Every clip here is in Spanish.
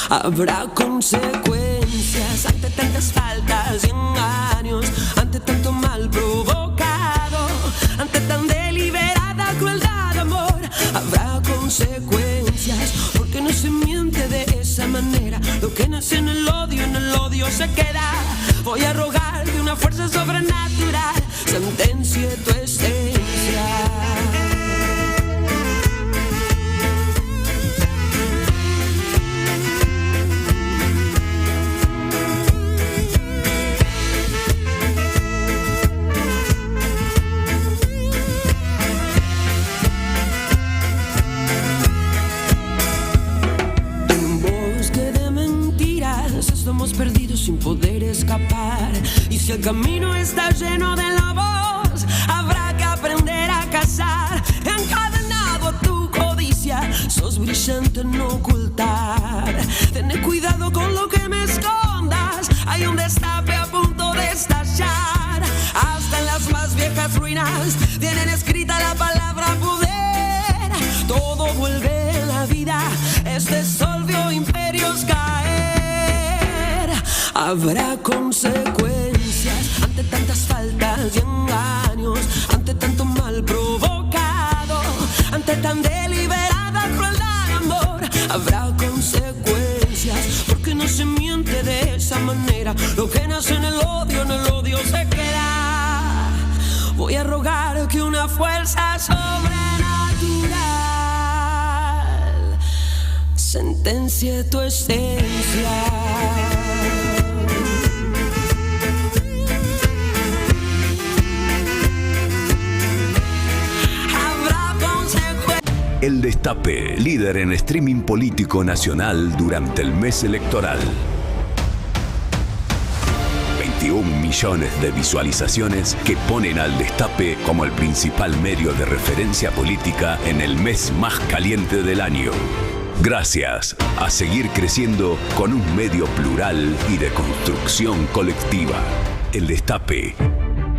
Habrá consecuencias ante tantas faltas y engaños, ante tanto mal provocado, ante tan deliberada crueldad de amor. Habrá consecuencias porque no se miente de esa manera. Lo que nace en el odio se queda. Voy a rogar que una fuerza sobrenatural sentencie tu esencia. Estamos perdidos sin poder escapar. Y si el camino está lleno de lobos, habrá que aprender a cazar. Encadenado a tu codicia, sos brillante en ocultar. Ten cuidado con lo que me escondas. Hay un destape a punto de estallar. Hasta en las más viejas ruinas tienen escrita la palabra poder. Todo vuelve en la vida. Este sol vio imperios caer. Habrá consecuencias ante tantas faltas y engaños, ante tanto mal provocado, ante tan deliberada crueldad de amor. Habrá consecuencias porque no se miente de esa manera. Lo que nace en el odio se queda. Voy a rogar que una fuerza sobrenatural sentencie tu esencia. El Destape, líder en streaming político nacional durante el mes electoral. 21 millones de visualizaciones que ponen al Destape como el principal medio de referencia política en el mes más caliente del año. Gracias a seguir creciendo con un medio plural y de construcción colectiva. El Destape,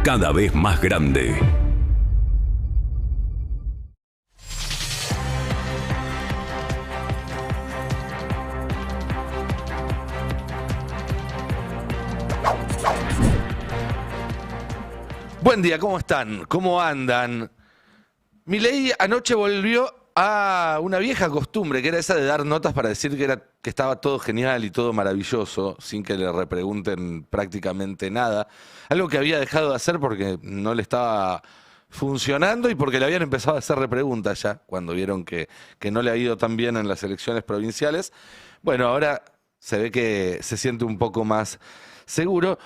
cada vez más grande. Buen día, ¿cómo están? ¿Cómo andan? Milei anoche volvió a una vieja costumbre, que era esa de dar notas para decir que estaba todo genial y todo maravilloso, sin que le repregunten prácticamente nada. Algo que había dejado de hacer porque no le estaba funcionando y porque le habían empezado a hacer repreguntas ya, cuando vieron que no le ha ido tan bien en las elecciones provinciales. Bueno, ahora se ve que se siente un poco más seguro,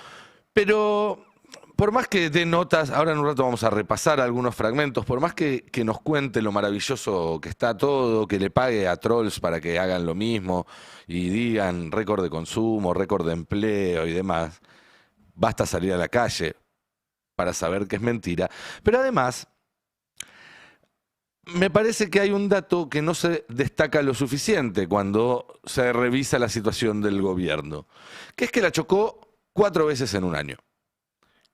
pero por más que dé notas, ahora en un rato vamos a repasar algunos fragmentos, por más que nos cuente lo maravilloso que está todo, que le pague a trolls para que hagan lo mismo y digan récord de consumo, récord de empleo y demás, basta salir a la calle para saber que es mentira. Pero además, me parece que hay un dato que no se destaca lo suficiente cuando se revisa la situación del gobierno, que es que la chocó 4 veces en un año.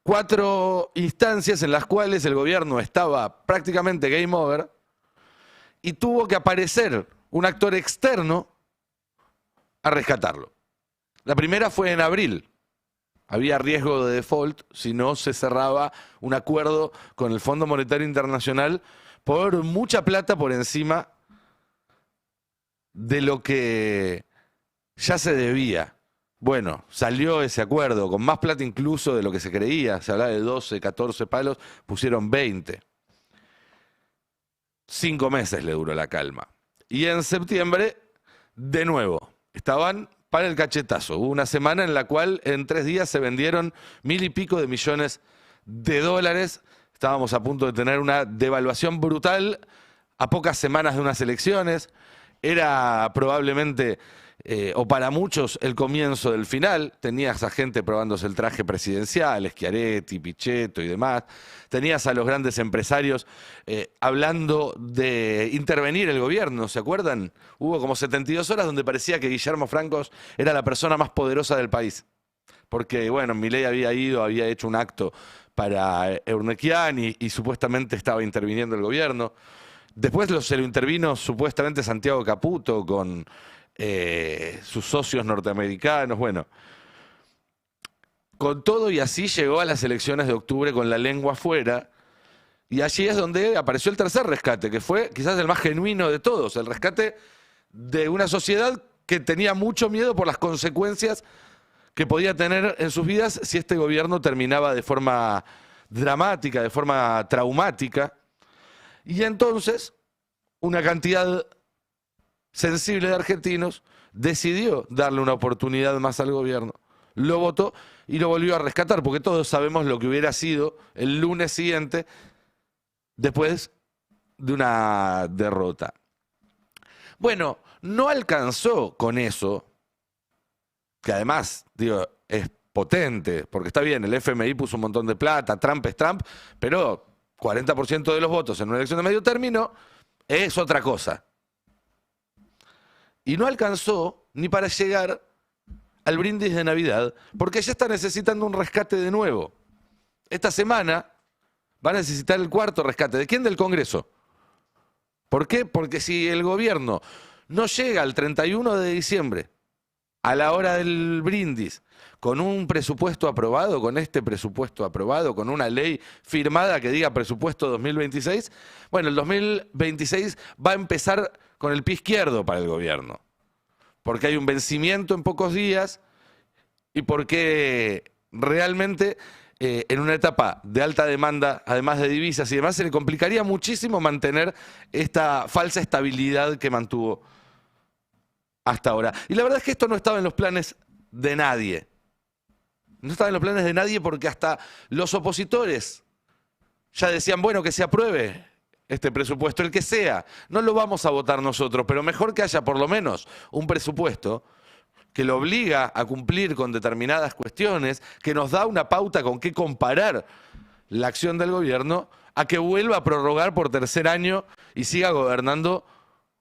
4 instancias en las cuales el gobierno estaba prácticamente game over y tuvo que aparecer un actor externo a rescatarlo. La primera fue en abril. Había riesgo de default si no se cerraba un acuerdo con el Fondo Monetario Internacional por mucha plata por encima de lo que ya se debía. Bueno, salió ese acuerdo con más plata incluso de lo que se creía. Se hablaba de 12, 14 palos, pusieron 20. 5 meses le duró la calma. Y en septiembre, de nuevo, estaban para el cachetazo. Hubo una semana en la cual en 3 días se vendieron 1.000 y pico de millones de dólares. Estábamos a punto de tener una devaluación brutal a pocas semanas de unas elecciones. Era probablemente, o para muchos, el comienzo del final. Tenías a gente probándose el traje presidencial, Schiaretti, Pichetto y demás. Tenías a los grandes empresarios hablando de intervenir el gobierno, ¿se acuerdan? Hubo como 72 horas donde parecía que Guillermo Francos era la persona más poderosa del país. Porque, bueno, Milei había hecho un acto para Eurnequian y supuestamente estaba interviniendo el gobierno. Después se lo intervino supuestamente Santiago Caputo con sus socios norteamericanos, bueno. Con todo y así llegó a las elecciones de octubre con la lengua afuera, y allí es donde apareció el tercer rescate, que fue quizás el más genuino de todos, el rescate de una sociedad que tenía mucho miedo por las consecuencias que podía tener en sus vidas si este gobierno terminaba de forma dramática, de forma traumática. Y entonces, una cantidad sensible de argentinos decidió darle una oportunidad más al gobierno. Lo votó y lo volvió a rescatar, porque todos sabemos lo que hubiera sido el lunes siguiente después de una derrota. Bueno, no alcanzó con eso, que además, digo, es potente, porque está bien, el FMI puso un montón de plata, Trump es Trump, pero 40% de los votos en una elección de medio término es otra cosa. Y no alcanzó ni para llegar al brindis de Navidad, porque ya está necesitando un rescate de nuevo. Esta semana va a necesitar el cuarto rescate. ¿De quién? Del Congreso. ¿Por qué? Porque si el gobierno no llega al 31 de diciembre, a la hora del brindis, con un presupuesto aprobado, con este presupuesto aprobado, con una ley firmada que diga presupuesto 2026, bueno, el 2026 va a empezar con el pie izquierdo para el gobierno, porque hay un vencimiento en pocos días y porque realmente en una etapa de alta demanda, además de divisas y demás, se le complicaría muchísimo mantener esta falsa estabilidad que mantuvo hasta ahora. Y la verdad es que esto no estaba en los planes de nadie. No estaba en los planes de nadie porque hasta los opositores ya decían, bueno, que se apruebe este presupuesto, el que sea. No lo vamos a votar nosotros, pero mejor que haya por lo menos un presupuesto que lo obliga a cumplir con determinadas cuestiones, que nos da una pauta con qué comparar la acción del gobierno, a que vuelva a prorrogar por tercer año y siga gobernando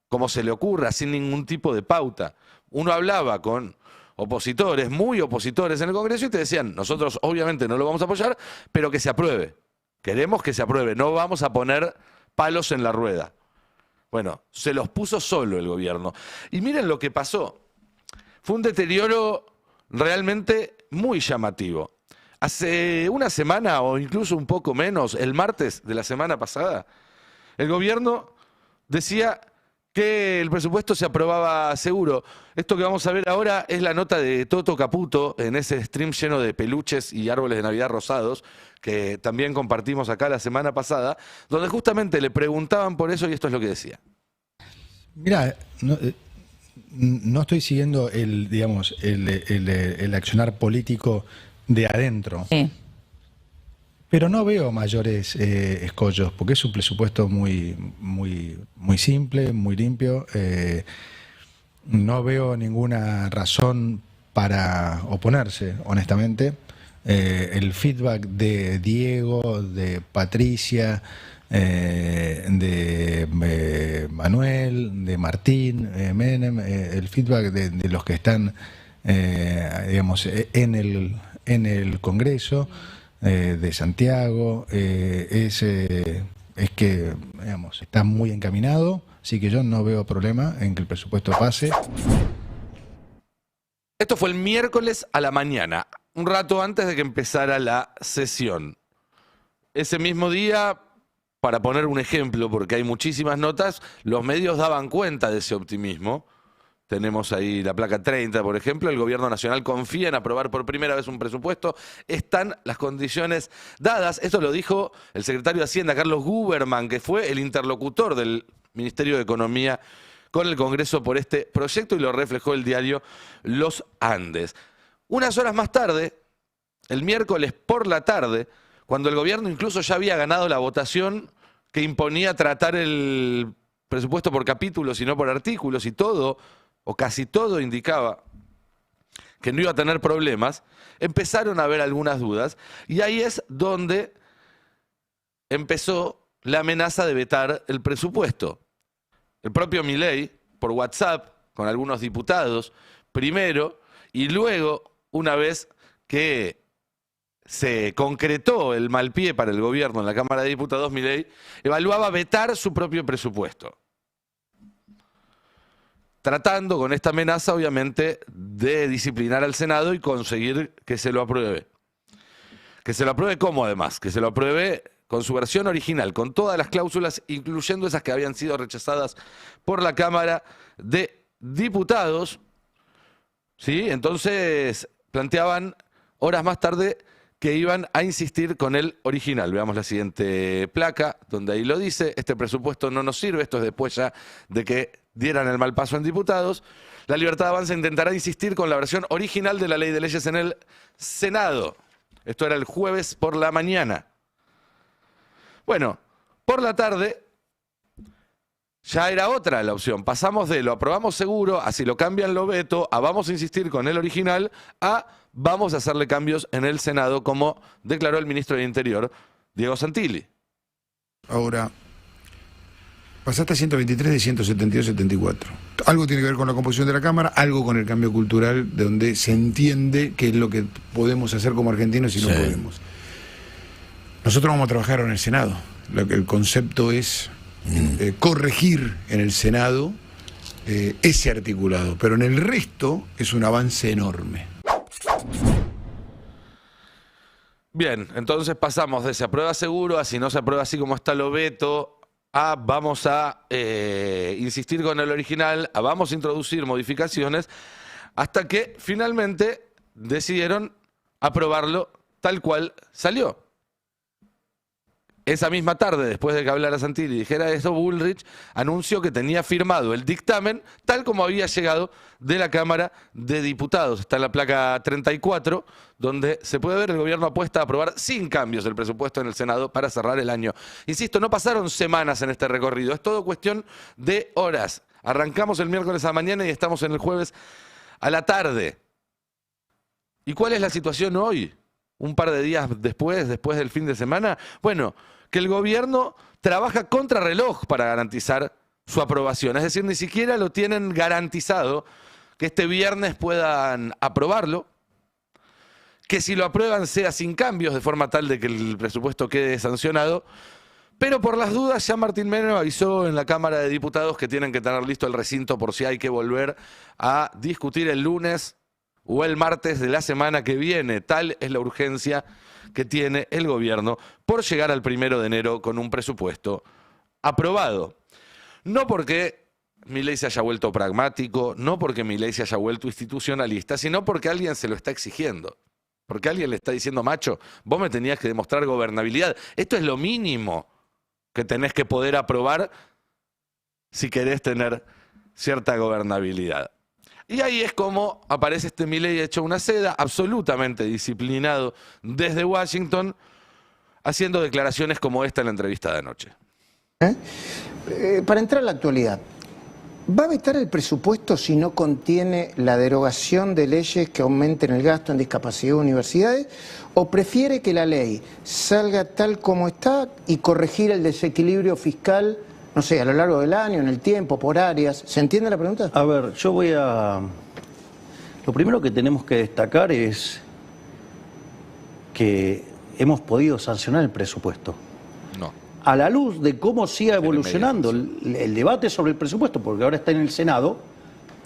como se le ocurra, sin ningún tipo de pauta. Uno hablaba con opositores, muy opositores en el Congreso, y te decían, nosotros obviamente no lo vamos a apoyar, pero que se apruebe. Queremos que se apruebe, no vamos a poner palos en la rueda. Bueno, se los puso solo el gobierno. Y miren lo que pasó. Fue un deterioro realmente muy llamativo. Hace una semana o incluso un poco menos, el martes de la semana pasada, el gobierno decía que el presupuesto se aprobaba seguro. Esto que vamos a ver ahora es la nota de Toto Caputo en ese stream lleno de peluches y árboles de Navidad rosados, que también compartimos acá la semana pasada, donde justamente le preguntaban por eso y esto es lo que decía. Mirá, no estoy siguiendo el accionar político de adentro. Sí. Pero no veo mayores escollos, porque es un presupuesto muy simple, muy limpio. No veo ninguna razón para oponerse, honestamente. El feedback de Diego, de Patricia, de Manuel, de Martín, Menem, el feedback de los que están, digamos, en el Congreso, de Santiago, es que, digamos, está muy encaminado, así que yo no veo problema en que el presupuesto pase. Esto fue el miércoles a la mañana, un rato antes de que empezara la sesión. Ese mismo día, para poner un ejemplo, porque hay muchísimas notas, los medios daban cuenta de ese optimismo. Tenemos ahí la placa 30, por ejemplo. El gobierno nacional confía en aprobar por primera vez un presupuesto. Están las condiciones dadas. Esto lo dijo el secretario de Hacienda, Carlos Guberman, que fue el interlocutor del Ministerio de Economía con el Congreso por este proyecto y lo reflejó el diario Los Andes. Unas horas más tarde, el miércoles por la tarde, cuando el gobierno incluso ya había ganado la votación que imponía tratar el presupuesto por capítulos y no por artículos y todo, o casi todo indicaba que no iba a tener problemas, empezaron a haber algunas dudas y ahí es donde empezó la amenaza de vetar el presupuesto. El propio Milei, por WhatsApp, con algunos diputados, primero, y luego, una vez que se concretó el mal pie para el gobierno en la Cámara de Diputados, Milei evaluaba vetar su propio presupuesto. tratando con esta amenaza, obviamente, de disciplinar al Senado y conseguir que se lo apruebe. Que se lo apruebe ¿cómo además? Que se lo apruebe con su versión original, con todas las cláusulas, incluyendo esas que habían sido rechazadas por la Cámara de Diputados. ¿Sí? Entonces planteaban horas más tarde que iban a insistir con el original. Veamos la siguiente placa, donde ahí lo dice: este presupuesto no nos sirve, esto es después ya de que dieran el mal paso en diputados. La Libertad Avanza intentará insistir con la versión original de la ley de leyes en el Senado. Esto era el jueves por la mañana. Bueno, por la tarde ya era otra la opción. Pasamos de lo aprobamos seguro, a si lo cambian lo veto, a vamos a insistir con el original, a vamos a hacerle cambios en el Senado, como declaró el ministro del Interior, Diego Santilli. Ahora, pasaste a 123 de 172-74. Algo tiene que ver con la composición de la Cámara, algo con el cambio cultural, de donde se entiende qué es lo que podemos hacer como argentinos y no podemos. Nosotros vamos a trabajar en el Senado. El concepto es corregir en el Senado ese articulado, pero en el resto es un avance enorme. Bien, entonces pasamos de se aprueba seguro a si no se aprueba así como está lo veto, a vamos a insistir con el original, a vamos a introducir modificaciones, hasta que finalmente decidieron aprobarlo tal cual salió. Esa misma tarde, después de que hablara Santilli y dijera eso, Bullrich anunció que tenía firmado el dictamen tal como había llegado de la Cámara de Diputados. Está en la placa 34, donde se puede ver el gobierno apuesta a aprobar sin cambios el presupuesto en el Senado para cerrar el año. Insisto, no pasaron semanas en este recorrido, es todo cuestión de horas. Arrancamos el miércoles a la mañana y estamos en el jueves a la tarde. ¿Y cuál es la situación hoy? Un par de días después del fin de semana. Bueno, que el gobierno trabaja contrarreloj para garantizar su aprobación. Es decir, ni siquiera lo tienen garantizado que este viernes puedan aprobarlo, que si lo aprueban sea sin cambios, de forma tal de que el presupuesto quede sancionado. Pero por las dudas, ya Martín Menem avisó en la Cámara de Diputados que tienen que tener listo el recinto por si hay que volver a discutir el lunes o el martes de la semana que viene. Tal es la urgencia que tiene el gobierno por llegar al 1 de enero con un presupuesto aprobado. No porque Milei se haya vuelto pragmático, no porque Milei se haya vuelto institucionalista, sino porque alguien se lo está exigiendo. Porque alguien le está diciendo: macho, vos me tenías que demostrar gobernabilidad. Esto es lo mínimo que tenés que poder aprobar si querés tener cierta gobernabilidad. Y ahí es como aparece este Milei hecho una seda, absolutamente disciplinado desde Washington, haciendo declaraciones como esta en la entrevista de anoche. Para entrar a la actualidad, ¿va a vetar el presupuesto si no contiene la derogación de leyes que aumenten el gasto en discapacidad de universidades? ¿O prefiere que la ley salga tal como está y corregir el desequilibrio fiscal, no sé, a lo largo del año, en el tiempo, por áreas? ¿Se entiende la pregunta? A ver, yo voy a... Lo primero que tenemos que destacar es que hemos podido sancionar el presupuesto. No. A la luz de cómo siga evolucionando el debate sobre el presupuesto, porque ahora está en el Senado,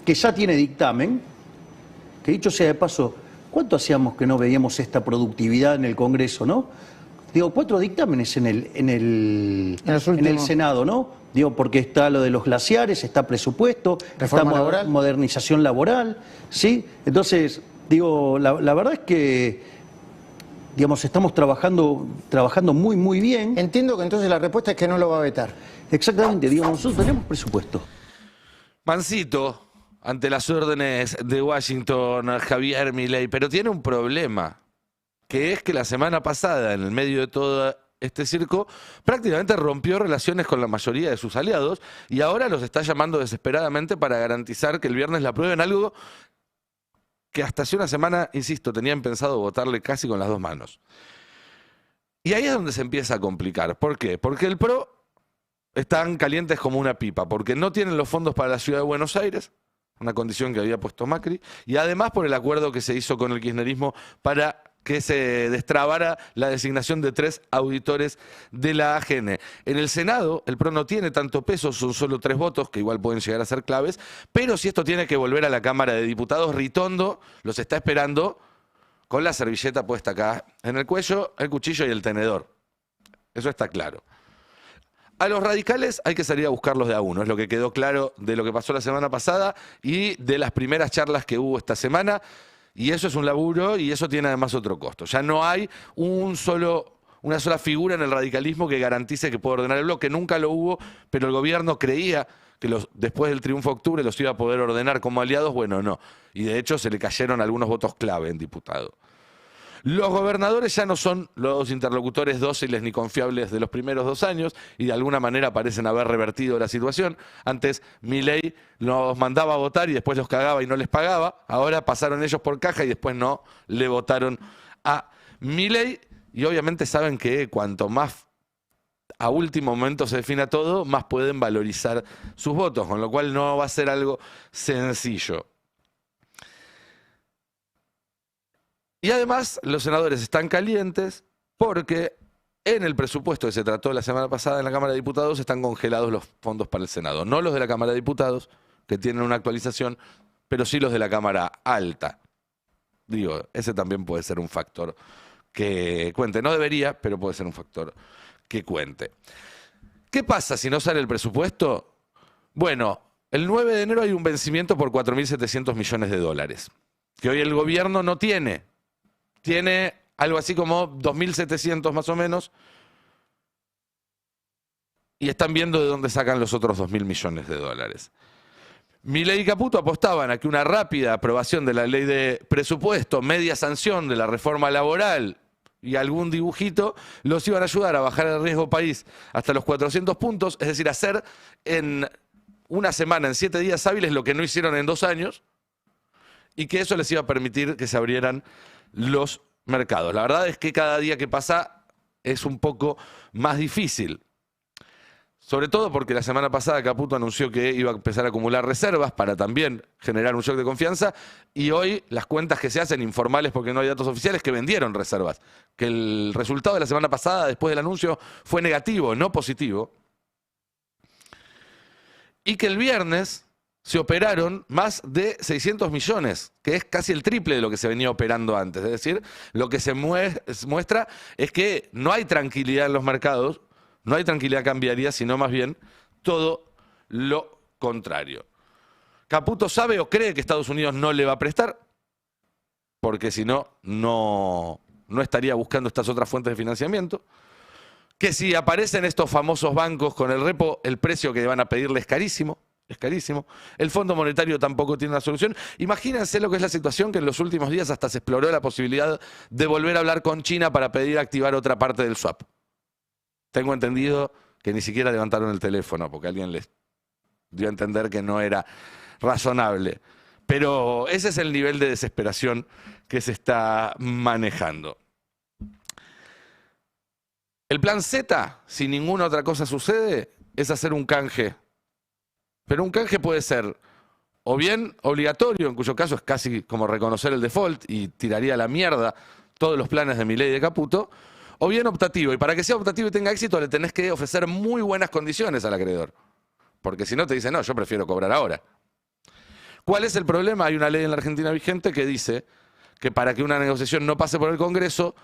que ya tiene dictamen, que dicho sea de paso, ¿cuánto hacíamos que no veíamos esta productividad en el Congreso, no? Digo, 4 dictámenes en el Senado, ¿no? Digo, porque está lo de los glaciares, está presupuesto, reforma está laboral, modernización laboral, ¿sí? Entonces, digo, la verdad es que, digamos, estamos trabajando muy, muy bien. Entiendo que entonces la respuesta es que no lo va a vetar. Exactamente, digamos, nosotros tenemos presupuesto. Mansito, ante las órdenes de Washington, Javier Milei, pero tiene un problema, que es que la semana pasada, en el medio de todo este circo, prácticamente rompió relaciones con la mayoría de sus aliados y ahora los está llamando desesperadamente para garantizar que el viernes la aprueben, algo que hasta hace una semana, insisto, tenían pensado votarle casi con las 2 manos. Y ahí es donde se empieza a complicar. ¿Por qué? Porque el PRO están calientes como una pipa, porque no tienen los fondos para la ciudad de Buenos Aires, una condición que había puesto Macri, y además por el acuerdo que se hizo con el kirchnerismo para que se destrabara la designación de 3 auditores de la AGN. En el Senado, el PRO no tiene tanto peso, son solo 3 votos, que igual pueden llegar a ser claves, pero si esto tiene que volver a la Cámara de Diputados, Ritondo los está esperando con la servilleta puesta acá en el cuello, el cuchillo y el tenedor. Eso está claro. A los radicales hay que salir a buscarlos de a uno, es lo que quedó claro de lo que pasó la semana pasada y de las primeras charlas que hubo esta semana. Y eso es un laburo y eso tiene además otro costo. Ya no hay una sola figura en el radicalismo que garantice que pueda ordenar el bloque. Nunca lo hubo, pero el gobierno creía que después del triunfo de octubre los iba a poder ordenar como aliados. Bueno, no. Y de hecho se le cayeron algunos votos clave en diputado. Los gobernadores ya no son los interlocutores dóciles ni confiables de los primeros 2 años y de alguna manera parecen haber revertido la situación. Antes Milei los mandaba a votar y después los cagaba y no les pagaba. Ahora pasaron ellos por caja y después no le votaron a Milei. Y obviamente saben que cuanto más a último momento se defina todo, más pueden valorizar sus votos, con lo cual no va a ser algo sencillo. Y además los senadores están calientes porque en el presupuesto que se trató la semana pasada en la Cámara de Diputados están congelados los fondos para el Senado. No los de la Cámara de Diputados, que tienen una actualización, pero sí los de la Cámara Alta. Digo, ese también puede ser un factor que cuente. No debería, pero puede ser un factor que cuente. ¿Qué pasa si no sale el presupuesto? Bueno, el 9 de enero hay un vencimiento por 4.700 millones de dólares, que hoy el gobierno no tiene. Tiene algo así como 2.700 más o menos. Y están viendo de dónde sacan los otros 2.000 millones de dólares. Milei y Caputo apostaban a que una rápida aprobación de la ley de presupuesto, media sanción de la reforma laboral y algún dibujito los iban a ayudar a bajar el riesgo país hasta los 400 puntos, es decir, hacer en una semana, en 7 días hábiles, lo que no hicieron en 2 años, y que eso les iba a permitir que se abrieran los mercados. La verdad es que cada día que pasa es un poco más difícil. Sobre todo porque la semana pasada Caputo anunció que iba a empezar a acumular reservas para también generar un shock de confianza y hoy las cuentas que se hacen informales porque no hay datos oficiales que vendieron reservas. Que el resultado de la semana pasada después del anuncio fue negativo, no positivo. Y que el viernes se operaron más de 600 millones, que es casi el triple de lo que se venía operando antes. Es decir, lo que se muestra es que no hay tranquilidad en los mercados, no hay tranquilidad cambiaria, sino más bien todo lo contrario. Caputo sabe o cree que Estados Unidos no le va a prestar, porque si no, no estaría buscando estas otras fuentes de financiamiento. Que si aparecen estos famosos bancos con el repo, el precio que van a pedirle es carísimo. Es carísimo. El Fondo Monetario tampoco tiene una solución. Imagínense lo que es la situación que en los últimos días hasta se exploró la posibilidad de volver a hablar con China para pedir activar otra parte del swap. Tengo entendido que ni siquiera levantaron el teléfono porque alguien les dio a entender que no era razonable. Pero ese es el nivel de desesperación que se está manejando. El plan Z, si ninguna otra cosa sucede, es hacer un canje. Pero un canje puede ser o bien obligatorio, en cuyo caso es casi como reconocer el default y tiraría a la mierda todos los planes de Milei y de Caputo, o bien optativo. Y para que sea optativo y tenga éxito le tenés que ofrecer muy buenas condiciones al acreedor. Porque si no te dice, no, yo prefiero cobrar ahora. ¿Cuál es el problema? Hay una ley en la Argentina vigente que dice que para que una negociación no pase por el Congreso,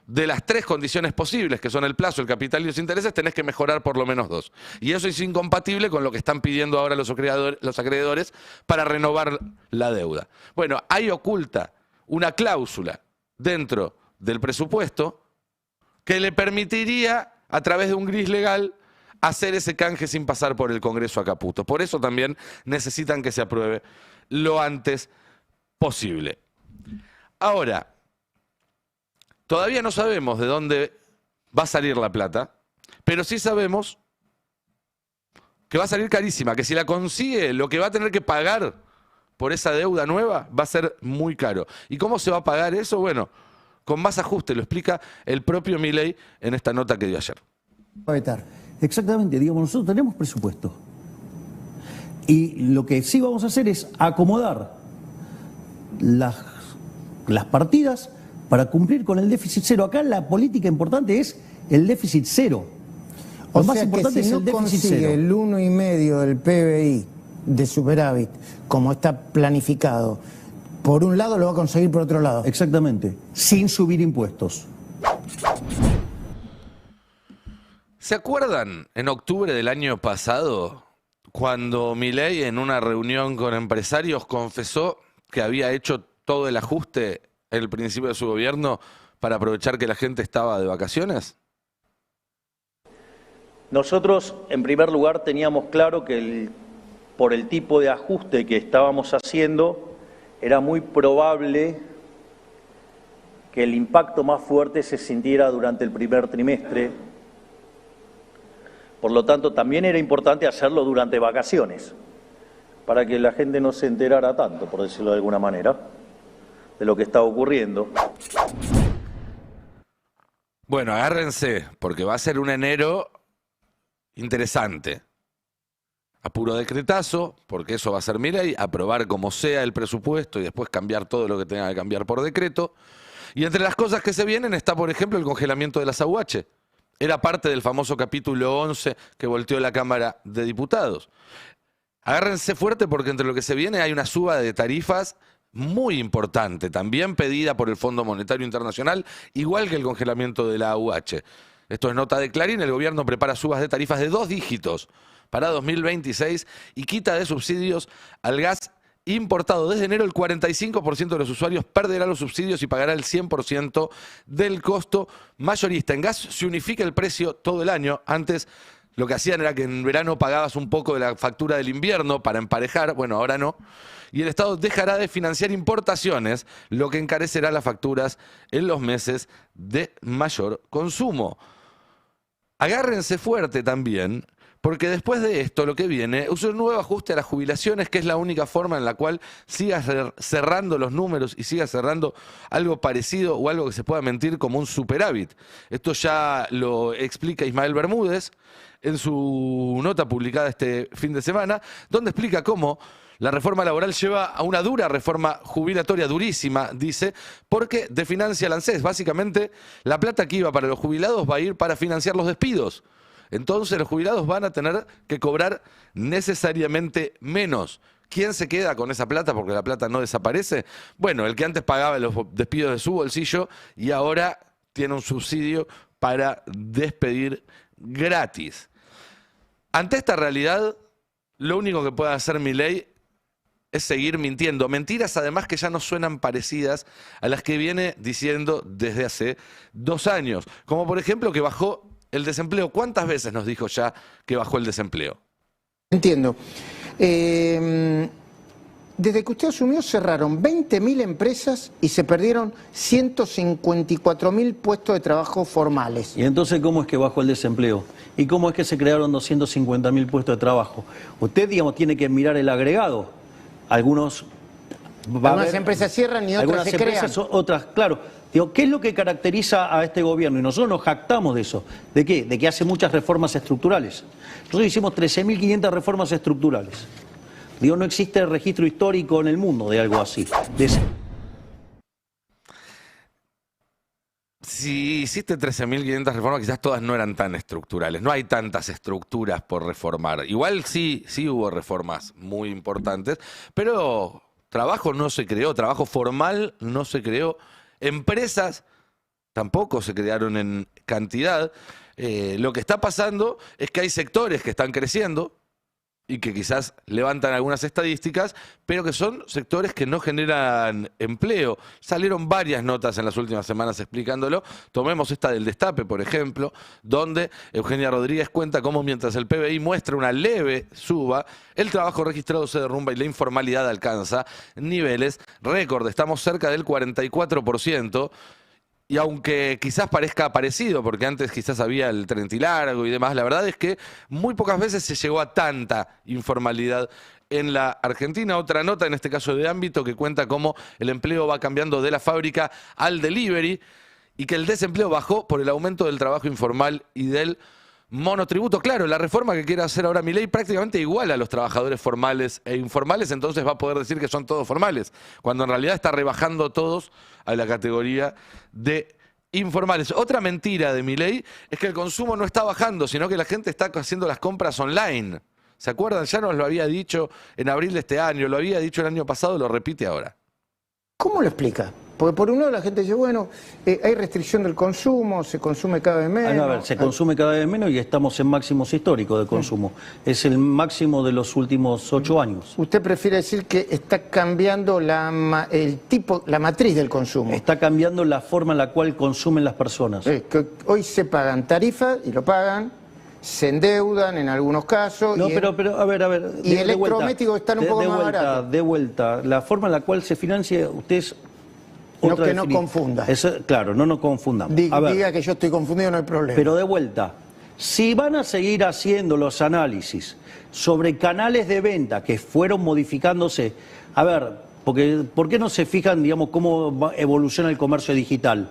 de las 3 condiciones posibles, que son el plazo, el capital y los intereses, tenés que mejorar por lo menos 2. Y eso es incompatible con lo que están pidiendo ahora los acreedores para renovar la deuda. Bueno, ahí oculta una cláusula dentro del presupuesto que le permitiría, a través de un gris legal, hacer ese canje sin pasar por el Congreso a Caputo. Por eso también necesitan que se apruebe lo antes posible. Ahora, todavía no sabemos de dónde va a salir la plata, pero sí sabemos que va a salir carísima, que si la consigue, lo que va a tener que pagar por esa deuda nueva va a ser muy caro. ¿Y cómo se va a pagar eso? Bueno, con más ajuste, lo explica el propio Milei en esta nota que dio ayer. Exactamente, digamos, nosotros tenemos presupuesto. Y lo que sí vamos a hacer es acomodar las partidas para cumplir con el déficit cero. Acá la política importante es el déficit cero. Lo más importante es el déficit cero. El 1,5 del PBI de superávit, como está planificado, por un lado lo va a conseguir por otro lado. Exactamente, sin subir impuestos. ¿Se acuerdan en octubre del año pasado cuando Milei en una reunión con empresarios confesó que había hecho todo el ajuste en el principio de su gobierno para aprovechar que la gente estaba de vacaciones? Nosotros, en primer lugar, teníamos claro que por el tipo de ajuste que estábamos haciendo, era muy probable que el impacto más fuerte se sintiera durante el primer trimestre. Por lo tanto, también era importante hacerlo durante vacaciones, para que la gente no se enterara tanto, por decirlo de alguna manera, de lo que estaba ocurriendo. Bueno, agárrense, porque va a ser un enero interesante. A puro decretazo, porque eso va a ser Milei, aprobar como sea el presupuesto y después cambiar todo lo que tenga que cambiar por decreto. Y entre las cosas que se vienen está, por ejemplo, el congelamiento de las AUH. Era parte del famoso capítulo 11 que volteó la Cámara de Diputados. Agárrense fuerte porque entre lo que se viene hay una suba de tarifas muy importante, también pedida por el Fondo Monetario Internacional, igual que el congelamiento de la AUH. Esto es nota de Clarín, el gobierno prepara subas de tarifas de 2 dígitos para 2026 y quita de subsidios al gas importado. Desde enero el 45% de los usuarios perderá los subsidios y pagará el 100% del costo mayorista. En gas se unifica el precio todo el año. Antes lo que hacían era que en verano pagabas un poco de la factura del invierno para emparejar. Bueno, ahora no. Y el Estado dejará de financiar importaciones, lo que encarecerá las facturas en los meses de mayor consumo. Agárrense fuerte también, porque después de esto lo que viene es un nuevo ajuste a las jubilaciones, que es la única forma en la cual sigas cerrando los números y sigas cerrando algo parecido o algo que se pueda mentir como un superávit. Esto ya lo explica Ismael Bermúdez en su nota publicada este fin de semana, donde explica cómo la reforma laboral lleva a una dura reforma jubilatoria, durísima, dice, porque desfinancia el ANSES. Básicamente, la plata que iba para los jubilados va a ir para financiar los despidos. Entonces los jubilados van a tener que cobrar necesariamente menos. ¿Quién se queda con esa plata? Porque la plata no desaparece. Bueno, el que antes pagaba los despidos de su bolsillo y ahora tiene un subsidio para despedir gratis. Ante esta realidad, lo único que puede hacer Milei es seguir mintiendo. Mentiras además que ya no suenan parecidas a las que viene diciendo desde hace 2 años. Como por ejemplo que bajó el desempleo. ¿Cuántas veces nos dijo ya que bajó el desempleo? Entiendo. Desde que usted asumió cerraron 20.000 empresas y se perdieron 154.000 puestos de trabajo formales. ¿Y entonces cómo es que bajó el desempleo? ¿Y cómo es que se crearon 250.000 puestos de trabajo? Usted, digamos, tiene que mirar el agregado. Algunas empresas cierran y otras se crean. Otras, claro. Digo, ¿qué es lo que caracteriza a este gobierno? Y nosotros nos jactamos de eso. ¿De qué? De que hace muchas reformas estructurales. Nosotros hicimos 13.500 reformas estructurales. Digo, no existe registro histórico en el mundo de algo así. Si hiciste 13.500 reformas, quizás todas no eran tan estructurales. No hay tantas estructuras por reformar. Igual sí hubo reformas muy importantes, pero trabajo no se creó, trabajo formal no se creó. Empresas tampoco se crearon en cantidad. Lo que está pasando es que hay sectores que están creciendo y que quizás levantan algunas estadísticas, pero que son sectores que no generan empleo. Salieron varias notas en las últimas semanas explicándolo. Tomemos esta del Destape, por ejemplo, donde Eugenia Rodríguez cuenta cómo mientras el PBI muestra una leve suba, el trabajo registrado se derrumba y la informalidad alcanza niveles récord. Estamos cerca del 44%. Y aunque quizás parezca parecido, porque antes quizás había el trentilargo y demás, la verdad es que muy pocas veces se llegó a tanta informalidad en la Argentina. Otra nota, en este caso de ámbito, que cuenta cómo el empleo va cambiando de la fábrica al delivery y que el desempleo bajó por el aumento del trabajo informal y del monotributo. Claro, la reforma que quiere hacer ahora Milei prácticamente igual a los trabajadores formales e informales, entonces va a poder decir que son todos formales, cuando en realidad está rebajando a todos a la categoría de informales. Otra mentira de Milei es que el consumo no está bajando, sino que la gente está haciendo las compras online. ¿Se acuerdan? Ya nos lo había dicho en abril de este año, lo había dicho el año pasado, lo repite ahora. ¿Cómo lo explica? Porque por un lado la gente dice, bueno, hay restricción del consumo, se consume cada vez menos. A ver, se consume cada vez menos y estamos en máximos históricos de consumo. Es el máximo de los últimos 8 años. ¿Usted prefiere decir que está cambiando la matriz del consumo? Está cambiando la forma en la cual consumen las personas. Que hoy se pagan tarifas y lo pagan, se endeudan en algunos casos. No, pero a ver. Y electrodomésticos están un poco más baratos. De vuelta, la forma en la cual se financia, ustedes... No, que no confunda. Claro, no nos confundamos. Diga que yo estoy confundido, no hay problema. Pero de vuelta, si van a seguir haciendo los análisis sobre canales de venta que fueron modificándose, a ver, ¿por qué no se fijan, digamos, cómo evoluciona el comercio digital?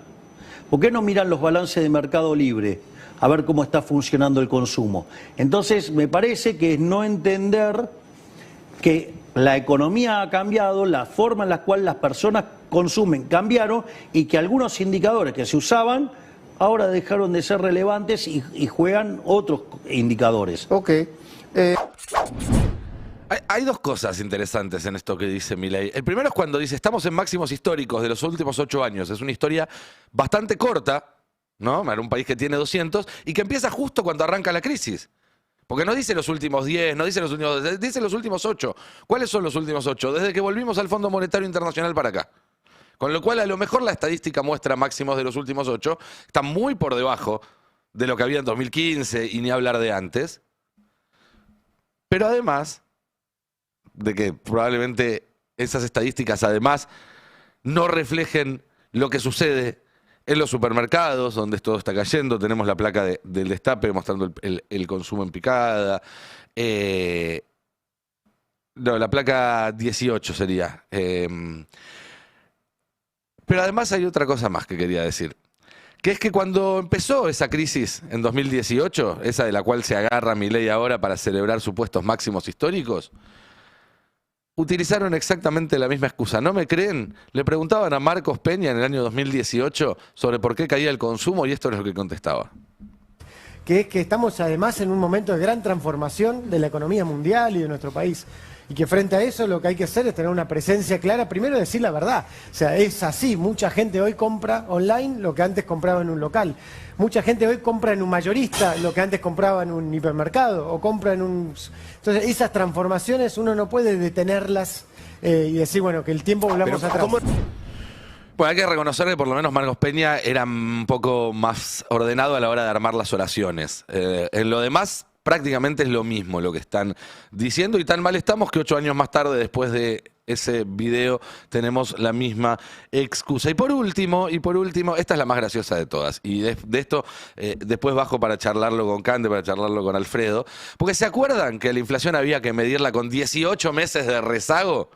¿Por qué no miran los balances de Mercado Libre a ver cómo está funcionando el consumo? Entonces, me parece que es no entender que la economía ha cambiado, la forma en la cual las personas consumen cambiaron y que algunos indicadores que se usaban ahora dejaron de ser relevantes y juegan otros indicadores. Ok. Hay dos cosas interesantes en esto que dice Milei. El primero es cuando dice, estamos en máximos históricos de los últimos 8 años. Es una historia bastante corta, ¿no? Era un país que tiene 200 y que empieza justo cuando arranca la crisis. Porque no dice los últimos 10, no dice los últimos... Dice los últimos 8. ¿Cuáles son los últimos 8? Desde que volvimos al Fondo Monetario Internacional para acá. Con lo cual, a lo mejor la estadística muestra máximos de los últimos 8. Está muy por debajo de lo que había en 2015 y ni hablar de antes. Pero además de que probablemente esas estadísticas además no reflejen lo que sucede en los supermercados, donde todo está cayendo. Tenemos la placa del Destape mostrando el consumo en picada. No, la placa 18 sería. Pero además hay otra cosa más que quería decir. Que es que cuando empezó esa crisis en 2018, esa de la cual se agarra Milei ahora para celebrar supuestos máximos históricos, utilizaron exactamente la misma excusa. ¿No me creen? Le preguntaban a Marcos Peña en el año 2018 sobre por qué caía el consumo y esto es lo que contestaba. Que es que estamos además en un momento de gran transformación de la economía mundial y de nuestro país. Y que frente a eso lo que hay que hacer es tener una presencia clara, primero decir la verdad. O sea, es así, mucha gente hoy compra online lo que antes compraba en un local. Mucha gente hoy compra en un mayorista lo que antes compraba en un hipermercado o compra en un... Entonces, esas transformaciones uno no puede detenerlas y decir, bueno, que el tiempo volvamos atrás. Pues hay que reconocer que por lo menos Marcos Peña era un poco más ordenado a la hora de armar las oraciones. En lo demás, prácticamente es lo mismo lo que están diciendo y tan mal estamos que 8 años más tarde, después de ese video, tenemos la misma excusa. Y por último, esta es la más graciosa de todas. Y de esto después bajo para charlarlo con Cande, para charlarlo con Alfredo. Porque ¿se acuerdan que la inflación había que medirla con 18 meses de rezago?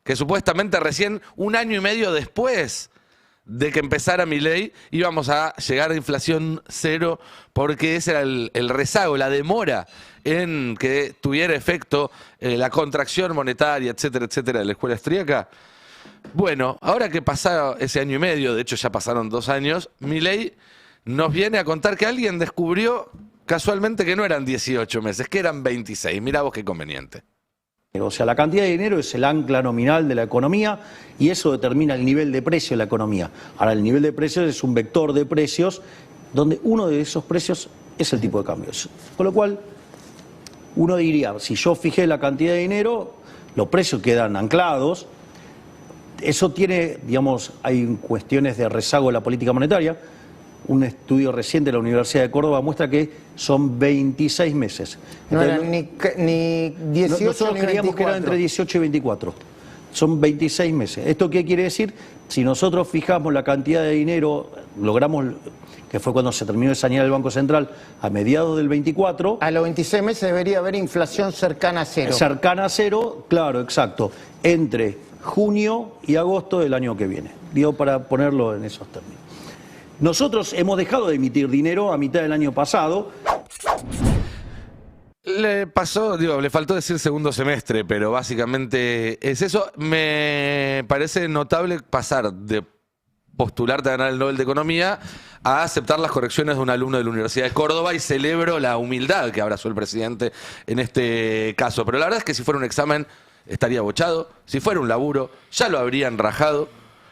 Que supuestamente recién 1 año y medio después de que empezara Milei íbamos a llegar a inflación cero porque ese era el rezago, la demora en que tuviera efecto la contracción monetaria, etcétera, etcétera, de la escuela austríaca. Bueno, ahora que pasó ese año y medio, de hecho ya pasaron 2 años, Milei nos viene a contar que alguien descubrió casualmente que no eran 18 meses, que eran 26. Mirá vos qué conveniente. O sea, la cantidad de dinero es el ancla nominal de la economía y eso determina el nivel de precio de la economía. Ahora, el nivel de precios es un vector de precios donde uno de esos precios es el tipo de cambio. Con lo cual, uno diría, si yo fijé la cantidad de dinero, los precios quedan anclados. Eso tiene, digamos, hay cuestiones de rezago de la política monetaria. Un estudio reciente de la Universidad de Córdoba muestra que son 26 meses. No entonces, eran ni 18 nosotros ni creíamos 24. que era entre 18 y 24. Son 26 meses. ¿Esto qué quiere decir? Si nosotros fijamos la cantidad de dinero, logramos, que fue cuando se terminó de sanear el Banco Central, a mediados del 24... A los 26 meses debería haber inflación cercana a cero. Cercana a cero, claro, exacto. Entre junio y agosto del año que viene. Digo, para ponerlo en esos términos. Nosotros hemos dejado de emitir dinero a mitad del año pasado. Le pasó, le faltó decir segundo semestre, pero básicamente es eso. Me parece notable pasar de postularte a ganar el Nobel de Economía a aceptar las correcciones de un alumno de la Universidad de Córdoba, y celebro la humildad que abrazó el presidente en este caso. Pero la verdad es que si fuera un examen estaría bochado, si fuera un laburo ya lo habrían rajado,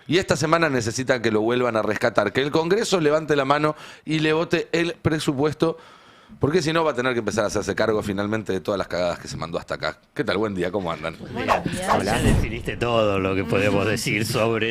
y esta semana necesitan que lo vuelvan a rescatar, que el Congreso levante la mano y le vote el presupuesto, porque si no va a tener que empezar a hacerse cargo finalmente de todas las cagadas que se mandó hasta acá. ¿Qué tal? Buen día, ¿cómo andan? Ya definiste todo lo que podemos decir sobre